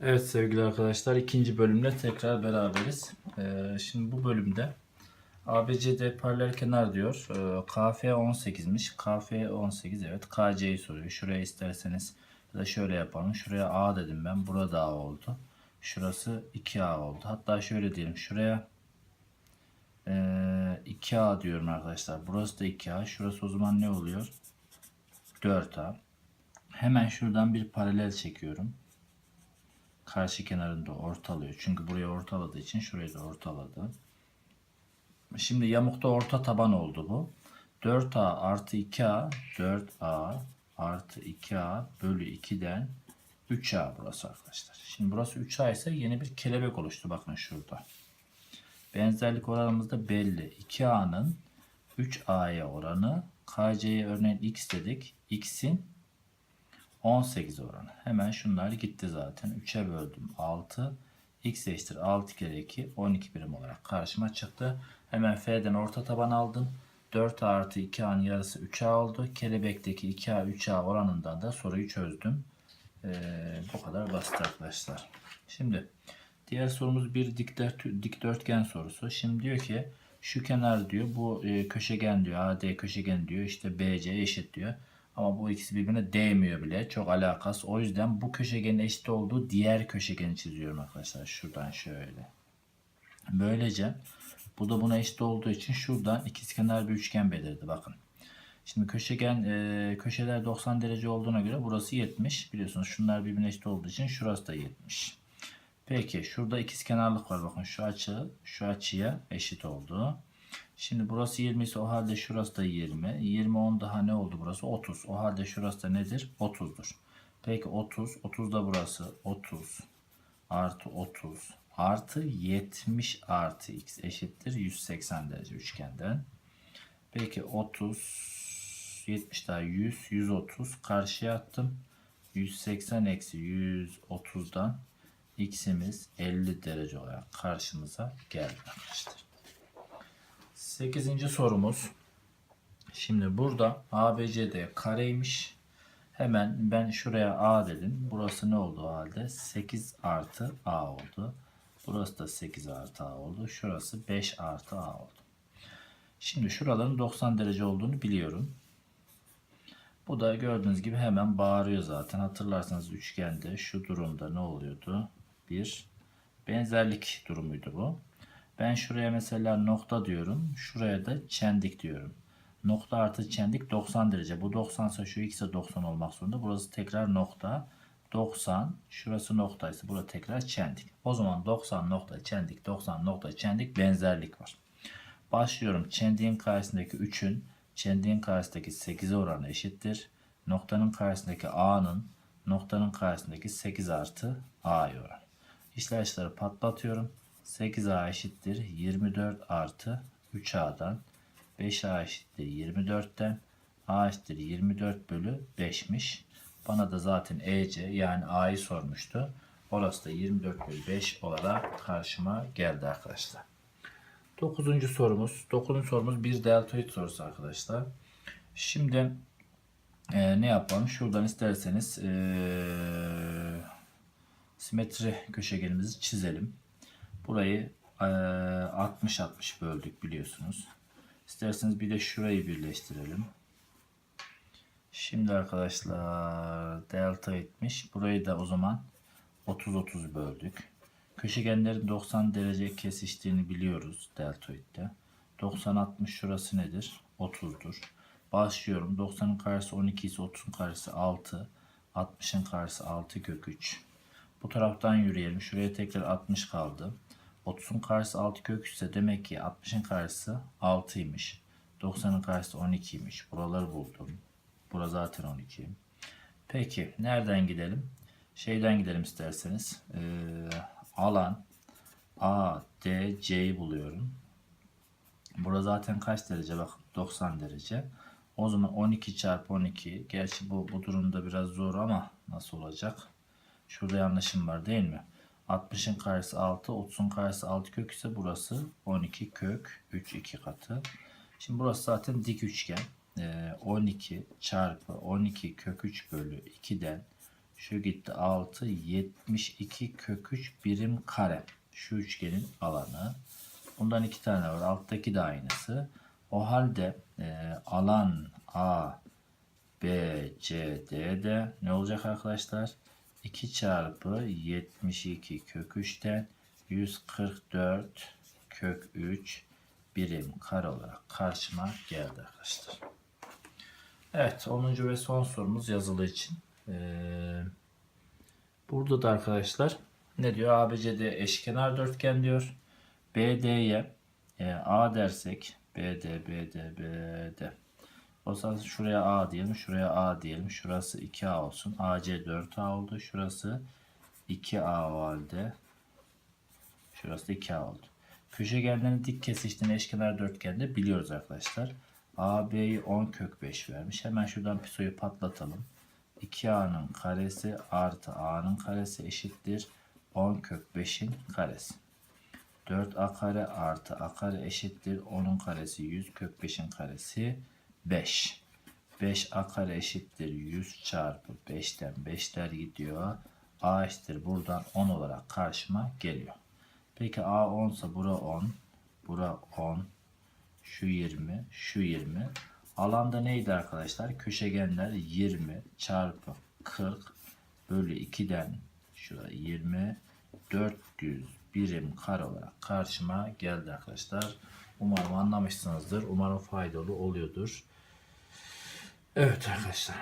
Evet sevgili arkadaşlar, ikinci bölümle tekrar beraberiz. Şimdi bu bölümde ABCD paralel kenar diyor. KF 18'miş. KF 18, evet. KC'yi soruyor. Şuraya isterseniz ya da şöyle yapalım. Şuraya A dedim ben. Burada A oldu. Şurası 2A oldu. Hatta şöyle diyelim. Şuraya 2A diyorum arkadaşlar. Burası da 2A. Şurası o zaman ne oluyor? 4A. Hemen şuradan bir paralel çekiyorum. Karşı kenarında ortalıyor. Çünkü buraya ortaladığı için şurayı da ortaladı. Şimdi yamukta orta taban oldu bu. 4A artı 2A 4A artı 2A bölü 2'den 3A burası arkadaşlar. Şimdi burası 3A ise yeni bir kelebek oluştu. Bakın şurada. Benzerlik oranımız da belli. 2A'nın 3A'ya oranı, KC'ye örneğin x dedik. X'in 18 oranı. Hemen şunlar gitti zaten. 3'e böldüm 6. X eşittir 6 kere 2 12 birim olarak karşıma çıktı. Hemen F'den orta taban aldım. 4A artı 2A'nın yarısı 3A oldu. Kelebekteki 2A 3A oranından da soruyu çözdüm. Bu kadar basit arkadaşlar. Şimdi diğer sorumuz bir dikdörtgen sorusu. Şimdi diyor ki şu kenar diyor, bu köşegen diyor, AD köşegen diyor, işte BC eşit diyor. Ama bu ikisi birbirine değmiyor bile. Çok alakasız. O yüzden bu köşegenin eşit olduğu diğer köşegeni çiziyorum arkadaşlar. Şuradan şöyle. Böylece bu da buna eşit olduğu için şuradan ikizkenar bir üçgen belirdi. Bakın. Şimdi köşegen köşeler 90 derece olduğuna göre burası 70. Biliyorsunuz şunlar birbirine eşit olduğu için şurası da 70. Peki şurada ikizkenarlık var. Bakın şu açı şu açıya eşit oldu. Şimdi burası 20 ise o halde şurası da 20. 20 10 daha ne oldu burası? 30. O halde şurası da nedir? 30'dur. Peki 30. 30 da burası 30 artı 30 artı 70 artı x eşittir 180 derece üçgenden. Peki 30 70 daha 100 130 karşıya attım. 180 eksi 130'dan x'imiz 50 derece olarak karşımıza geldi arkadaşlar. 8. sorumuz. Şimdi burada ABCD kareymiş. Hemen ben şuraya A dedim. Burası ne oldu o halde? 8 artı A oldu. Burası da 8 artı A oldu. Şurası 5 artı A oldu. Şimdi şuraların 90 derece olduğunu biliyorum. Bu da gördüğünüz gibi hemen bağırıyor zaten. Hatırlarsanız üçgende şu durumda ne oluyordu? Bir benzerlik durumuydu bu. Ben şuraya mesela nokta diyorum. Şuraya da çendik diyorum. Nokta artı çendik 90 derece. Bu 90 ise şu ikisi 90 olmak zorunda. Burası tekrar nokta. 90. Şurası noktaysa burası tekrar çendik. O zaman 90 nokta çendik 90 nokta çendik benzerlik var. Başlıyorum. Çendiğin karşısındaki 3'ün çendiğin karşısındaki 8'e oranı eşittir. Noktanın karşısındaki A'nın noktanın karşısındaki 8 artı A'ya oranı. İşler patlatıyorum. 8A eşittir 24 artı 3A'dan 5A eşittir 24'ten A eşittir 24 bölü 5'miş. Bana da zaten EC yani A'yı sormuştu. Orası da 24 bölü 5 olarak karşıma geldi arkadaşlar. 9. sorumuz. 9. sorumuz bir deltoid sorusu arkadaşlar. Şimdi ne yapalım? Şuradan isterseniz simetri köşegenimizi çizelim. Burayı 60-60 böldük biliyorsunuz. İsterseniz bir de şurayı birleştirelim. Şimdi arkadaşlar delta etmiş. Burayı da o zaman 30-30 böldük. Köşegenlerin 90 derece kesiştiğini biliyoruz deltoidde. 90-60 şurası nedir? 30'dur. Başlıyorum. 90'ın karşısı 12 ise 30'un karşısı 6. 60'ın karşısı 6 kök 3. Bu taraftan yürüyelim. Şuraya tekrar 60 kaldı. 30'un karşısı 6 kök 3 ise demek ki 60'ın karşısı 6'ymış. 90'ın karşısı 12'ymiş. Buraları buldum. Burası zaten 12. Peki nereden gidelim? Şeyden gidelim isterseniz. Alan ADC'yi buluyorum. Burası zaten kaç derece? Bak 90 derece. O zaman 12 çarpı 12. Gerçi bu durumda biraz zor ama nasıl olacak? Şurada yanlışım var değil mi? 60'ın karşısı 6, 30'un karşısı 6 kök ise burası 12 kök 3 2 katı. Şimdi burası zaten dik üçgen. 12 çarpı 12 kök 3 bölü 2'den Şu gitti 6, 72 kök 3 birim kare. Şu üçgenin alanı. Bundan 2 tane var. Alttaki de aynısı. O halde alan A, B, C, D de ne olacak arkadaşlar? 2 çarpı 72 kök 3'ten 144 kök 3 birim kare olarak karşıma geldi arkadaşlar. Evet, 10. ve son sorumuz yazılı için. Burada da arkadaşlar ne diyor? ABCD eşkenar dörtgen diyor. BD'ye A dersek BD. O zaman şuraya A diyelim, şuraya A diyelim. Şurası 2A olsun. AC 4A oldu. Şurası 2A o halde. Şurası 2A oldu. Köşegenlerin dik kesiştiğini eşkenar dörtgende biliyoruz arkadaşlar. AB'yi 10 kök 5 vermiş. Hemen şuradan pisoyu patlatalım. 2A'nın karesi artı A'nın karesi eşittir 10 kök 5'in karesi. 4A kare artı A kare eşittir 10'un karesi 100 kök 5'in karesi 5. 5A kare eşittir 100 çarpı 5'ten 5'ler gidiyor. A eşittir buradan 10 olarak karşıma geliyor. Peki A 10 ise bura 10. Bura 10. Şu 20. Şu 20. Alanda neydi arkadaşlar? Köşegenler 20 çarpı 40 bölü 2'den şurada 20 400 birim kare olarak karşıma geldi arkadaşlar. Umarım anlamışsınızdır. Umarım faydalı oluyordur. Evet arkadaşlar.